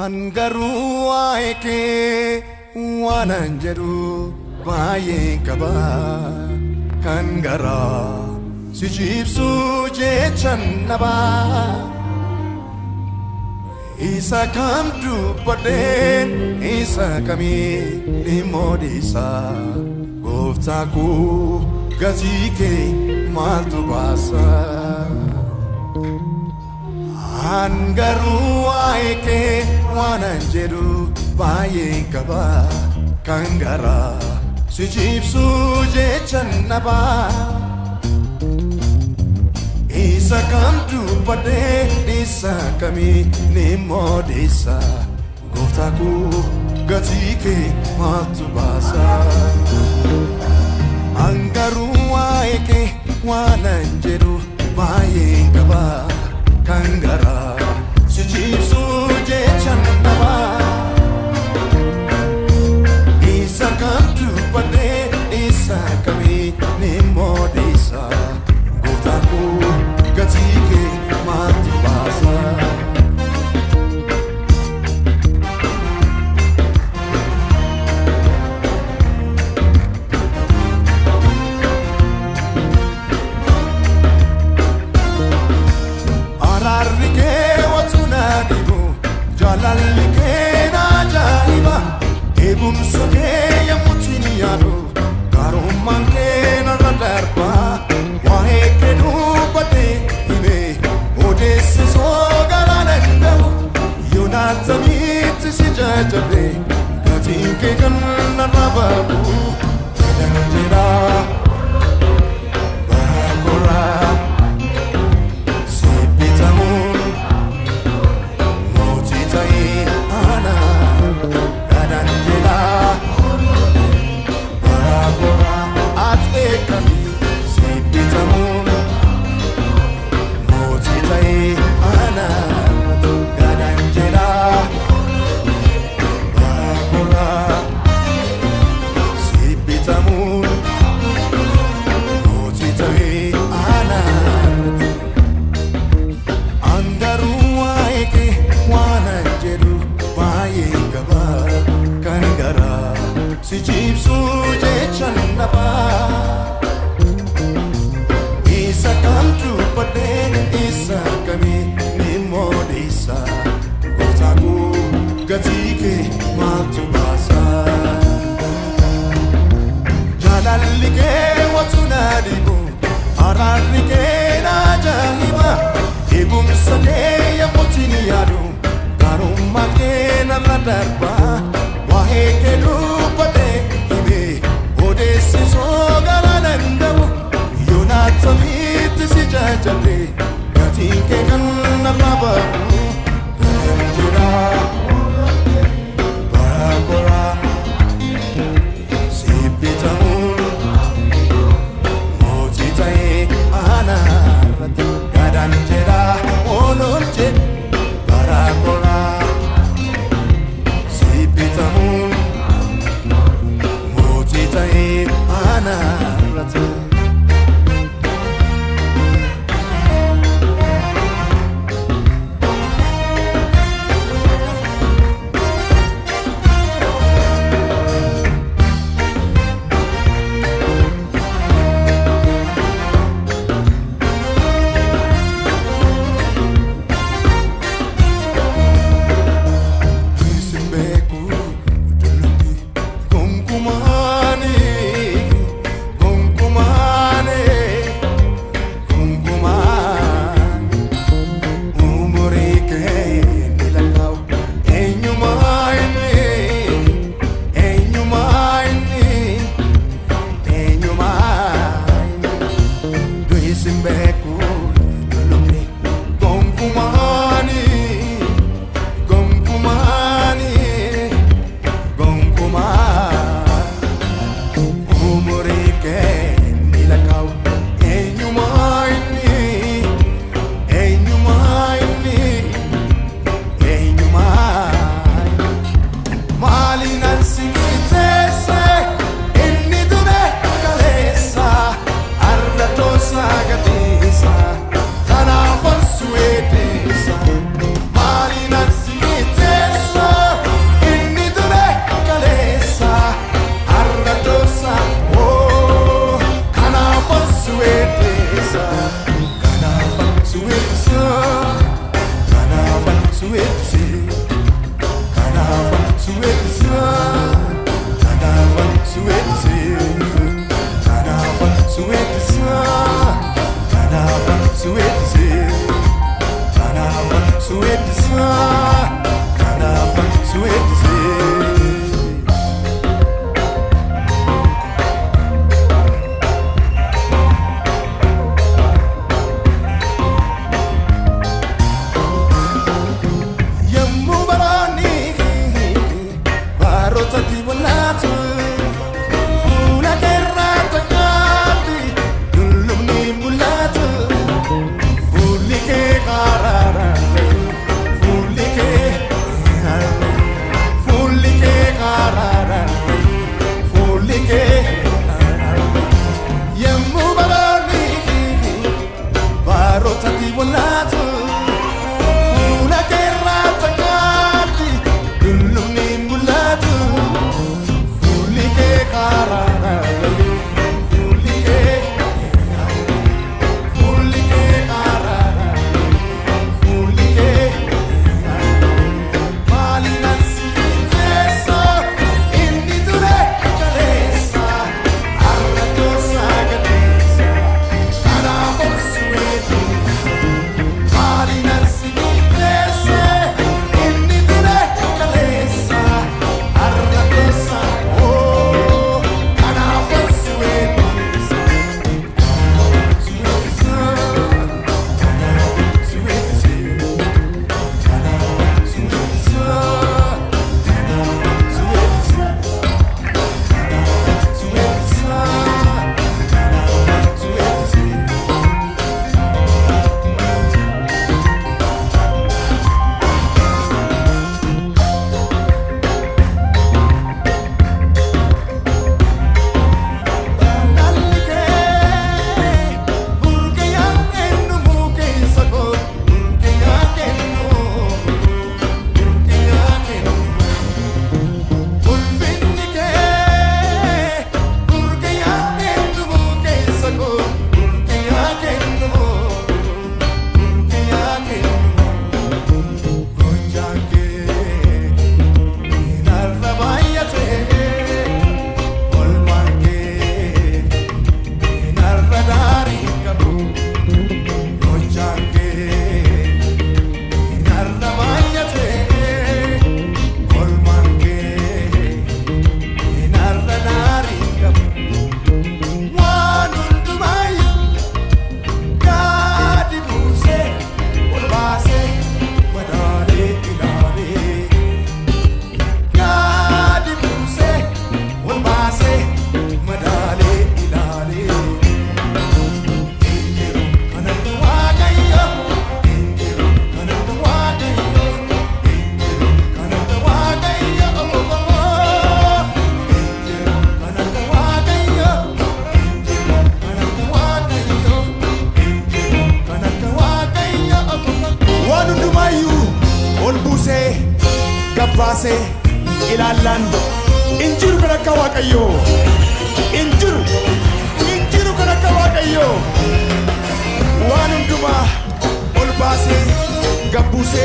Angaru aike wananjeru baye kaba kangara sijipsu je channaba isa kamdu paden isa kami limodisa goftaku gazike maltu basa Angaru aike wananjeru baye kaba kangara sijipsu je channaba isa kamdu pade isa kami limodisa goftaku gazike maltu basa Angaru aike wananjeru baye kaba Kangara sijipsu je channaba isa kamdu pade isa kami nimodisa goftaku gazike maltu basa Ararike watunadibu jalalike na jaiba ebum soke ya mutini yaro karumanke na radarpa wahe ke dubate ibe odesse so galanenda yonatsamit sijajabe katinke kan na rababu danjira bakora Sijipsu je channaba isa kamdu pade isa kami nimodisa goftaku gazike maltu basa jalalike watunadibu ararike na jahiba ebum sade ya mutini yadu karumake na radarba wahe ke dubate ibe odesse so galanenda yonatsamit sijajabe katinke kan nababa danjira bakora sibitamun motitae anarat gadanjira ololje barakora sibitamun motitae anarat suwedse kanafa suwedse kanafa suwedse kanafa suwedse kanafa suwedse kanafa suwedse kanafa suwedse Gabbase ilaalando injiru kana kawaqayyo injiru kana kawaqayyo waan hunduma ol baase gabbuse